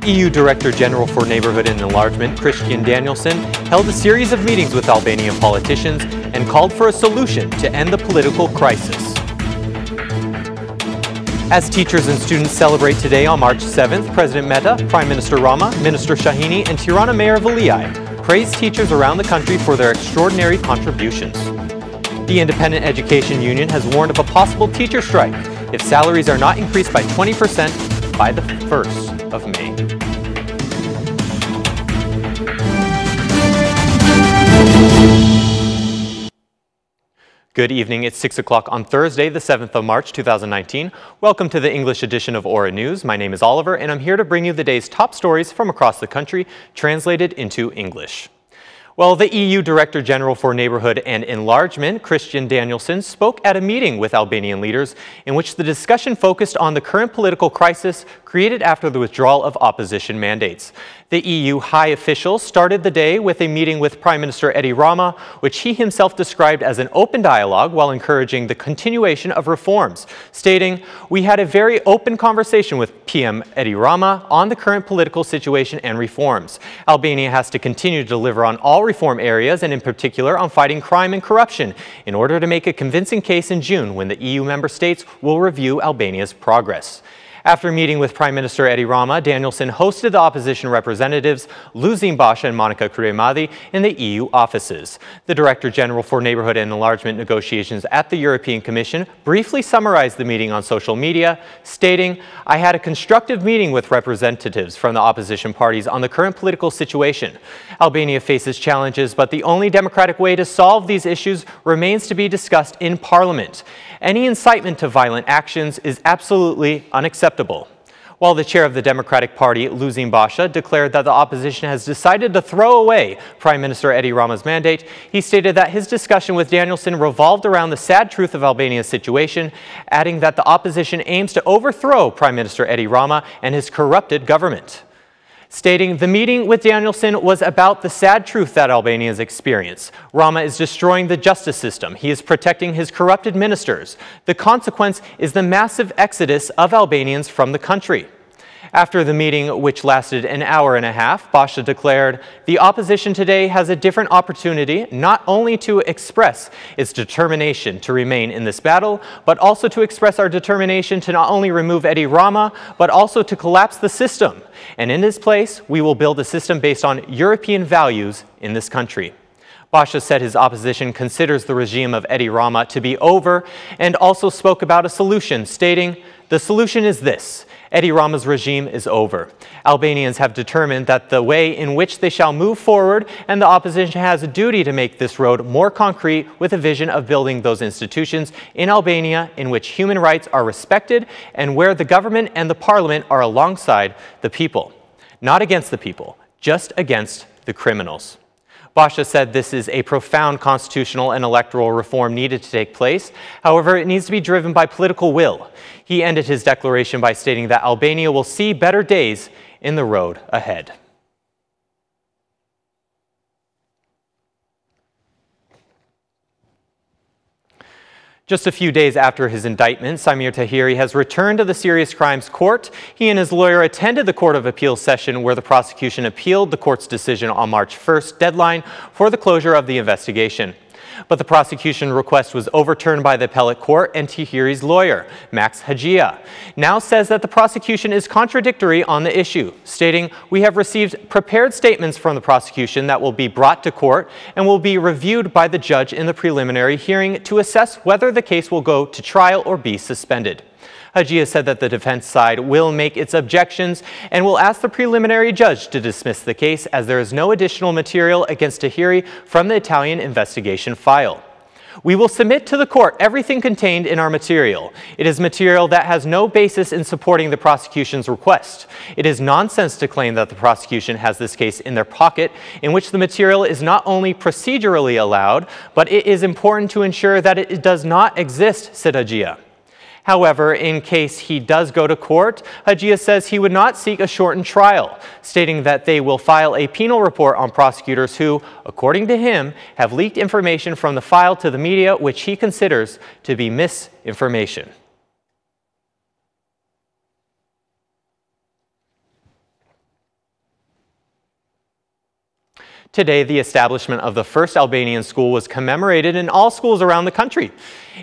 EU Director General for Neighbourhood and Enlargement, Christian Danielson, held a series of meetings with Albanian politicians and called for a solution to end the political crisis. As teachers and students celebrate today on March 7th, President Meta, Prime Minister Rama, Minister Shahini, and Tirana Mayor Valiai praised teachers around the country for their extraordinary contributions. The Independent Education Union has warned of a possible teacher strike if salaries are not increased by 20% by the 1st of May. Good evening, it's 6 o'clock on Thursday, the 7th of March, 2019. Welcome to the English edition of Aura News. My name is Oliver, and I'm here to bring you the day's top stories from across the country, translated into English. Well, the EU Director General for Neighbourhood and Enlargement, Christian Danielson, spoke at a meeting with Albanian leaders in which the discussion focused on the current political crisis created after the withdrawal of opposition mandates. The EU high official started the day with a meeting with Prime Minister Edi Rama, which he himself described as an open dialogue while encouraging the continuation of reforms, stating, "We had a very open conversation with PM Edi Rama on the current political situation and reforms. Albania has to continue to deliver on all reform areas and in particular on fighting crime and corruption in order to make a convincing case in June when the EU member states will review Albania's progress." After meeting with Prime Minister Edi Rama, Danielson hosted the opposition representatives Luzin Basha and Monica Kuriemadi in the EU offices. The Director General for Neighbourhood and Enlargement negotiations at the European Commission briefly summarized the meeting on social media, stating, "I had a constructive meeting with representatives from the opposition parties on the current political situation. Albania faces challenges, but the only democratic way to solve these issues remains to be discussed in Parliament. Any incitement to violent actions is absolutely unacceptable." While the chair of the Democratic Party, Luzin Basha, declared that the opposition has decided to throw away Prime Minister Edi Rama's mandate, he stated that his discussion with Danielson revolved around the sad truth of Albania's situation, adding that the opposition aims to overthrow Prime Minister Edi Rama and his corrupted government. Stating, "The meeting with Danielson was about the sad truth that Albania has experienced. Rama is destroying the justice system. He is protecting his corrupted ministers. The consequence is the massive exodus of Albanians from the country." After the meeting, which lasted an hour and a half, Basha declared, "The opposition today has a different opportunity not only to express its determination to remain in this battle, but also to express our determination to not only remove Edi Rama, but also to collapse the system. And in its place, we will build a system based on European values in this country." Basha said his opposition considers the regime of Edi Rama to be over and also spoke about a solution, stating, "The solution is this. Edi Rama's regime is over. Albanians have determined that the way in which they shall move forward, and the opposition has a duty to make this road more concrete with a vision of building those institutions in Albania in which human rights are respected and where the government and the parliament are alongside the people. Not against the people, just against the criminals." Basha said this is a profound constitutional and electoral reform needed to take place. However, it needs to be driven by political will. He ended his declaration by stating that Albania will see better days in the road ahead. Just a few days after his indictment, Samir Tahiri has returned to the Serious Crimes Court. He and his lawyer attended the Court of Appeals session where the prosecution appealed the court's decision on March 1st deadline for the closure of the investigation. But the prosecution request was overturned by the appellate court, and Tahiri's lawyer, Max Hajia, now says that the prosecution is contradictory on the issue, stating, "We have received prepared statements from the prosecution that will be brought to court and will be reviewed by the judge in the preliminary hearing to assess whether the case will go to trial or be suspended." Hajia said that the defense side will make its objections and will ask the preliminary judge to dismiss the case as there is no additional material against Tahiri from the Italian investigation file. "We will submit to the court everything contained in our material. It is material that has no basis in supporting the prosecution's request. It is nonsense to claim that the prosecution has this case in their pocket, in which the material is not only procedurally allowed, but it is important to ensure that it does not exist," said Hajia. However, in case he does go to court, Hajia says he would not seek a shortened trial, stating that they will file a penal report on prosecutors who, according to him, have leaked information from the file to the media which he considers to be misinformation. Today, the establishment of the first Albanian school was commemorated in all schools around the country.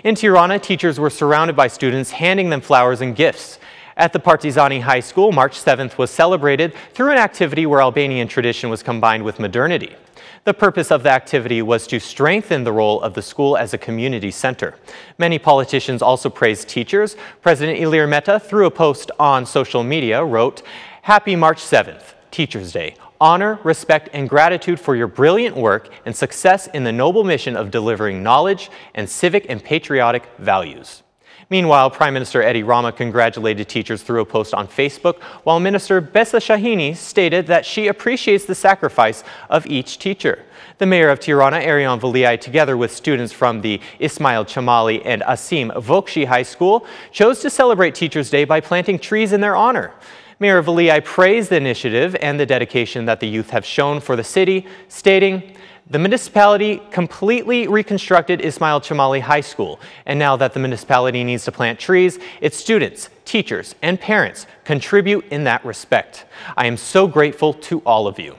In Tirana, teachers were surrounded by students, handing them flowers and gifts. At the Partizani High School, March 7th was celebrated through an activity where Albanian tradition was combined with modernity. The purpose of the activity was to strengthen the role of the school as a community center. Many politicians also praised teachers. President Ilir Meta, through a post on social media, wrote, "Happy March 7th, Teachers' Day. Honor, respect, and gratitude for your brilliant work and success in the noble mission of delivering knowledge and civic and patriotic values." Meanwhile, Prime Minister Edi Rama congratulated teachers through a post on Facebook, while Minister Besa Shahini stated that she appreciates the sacrifice of each teacher. The mayor of Tirana, Arion Valiai, together with students from the Ismail Chamali and Asim Vokshi High School, chose to celebrate Teachers' Day by planting trees in their honor. Mayor Valiai praised the initiative and the dedication that the youth have shown for the city, stating, "The municipality completely reconstructed Ismail Chamali High School, and now that the municipality needs to plant trees, its students, teachers, and parents contribute in that respect. I am so grateful to all of you."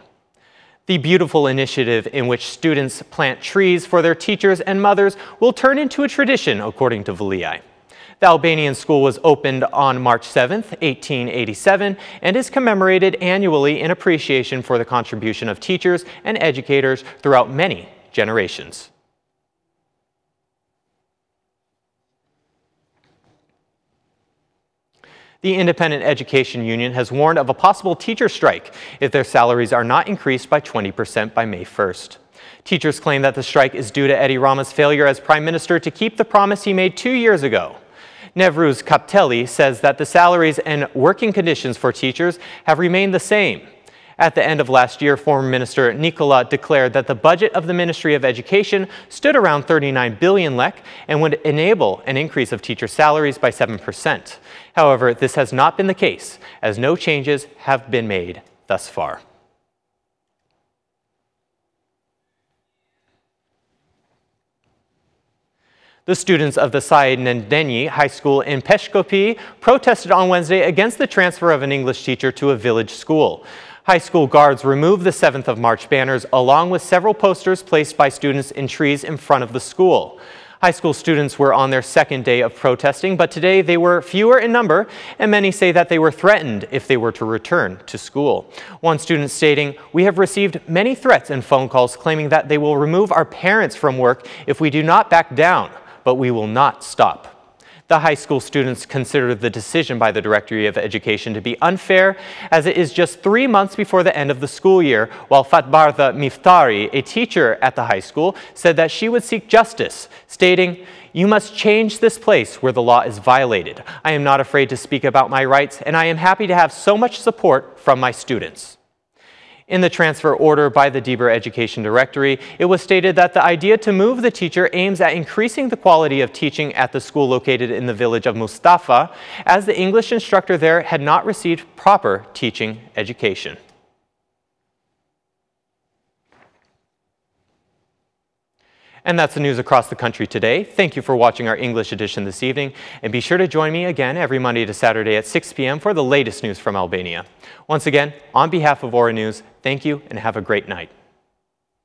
The beautiful initiative in which students plant trees for their teachers and mothers will turn into a tradition, according to Valiai. The Albanian school was opened on March 7th, 1887, and is commemorated annually in appreciation for the contribution of teachers and educators throughout many generations. The Independent Education Union has warned of a possible teacher strike if their salaries are not increased by 20% by May 1st. Teachers claim that the strike is due to Edi Rama's failure as Prime Minister to keep the promise he made 2 years ago. Nevruz Kapteli says that the salaries and working conditions for teachers have remained the same. At the end of last year, former Minister Nikola declared that the budget of the Ministry of Education stood around 39 billion lek and would enable an increase of teacher salaries by 7%. However, this has not been the case, as no changes have been made thus far. The students of the Said Nendenyi High School in Peshkopi protested on Wednesday against the transfer of an English teacher to a village school. High school guards removed the 7th of March banners along with several posters placed by students in trees in front of the school. High school students were on their second day of protesting, but today they were fewer in number, and many say that they were threatened if they were to return to school. One student stating, "We have received many threats and phone calls claiming that they will remove our parents from work if we do not back down. But we will not stop." The high school students considered the decision by the Directorate of Education to be unfair, as it is just 3 months before the end of the school year, while Fatbartha Miftari, a teacher at the high school, said that she would seek justice, stating, "You must change this place where the law is violated. I am not afraid to speak about my rights, and I am happy to have so much support from my students." In the transfer order by the Dibur Education Directorate, it was stated that the idea to move the teacher aims at increasing the quality of teaching at the school located in the village of Mustafa, as the English instructor there had not received proper teaching education. And that's the news across the country today. Thank you for watching our English edition this evening, and be sure to join me again every Monday to Saturday at 6 p.m. for the latest news from Albania. Once again, on behalf of Oranews, thank you and have a great night.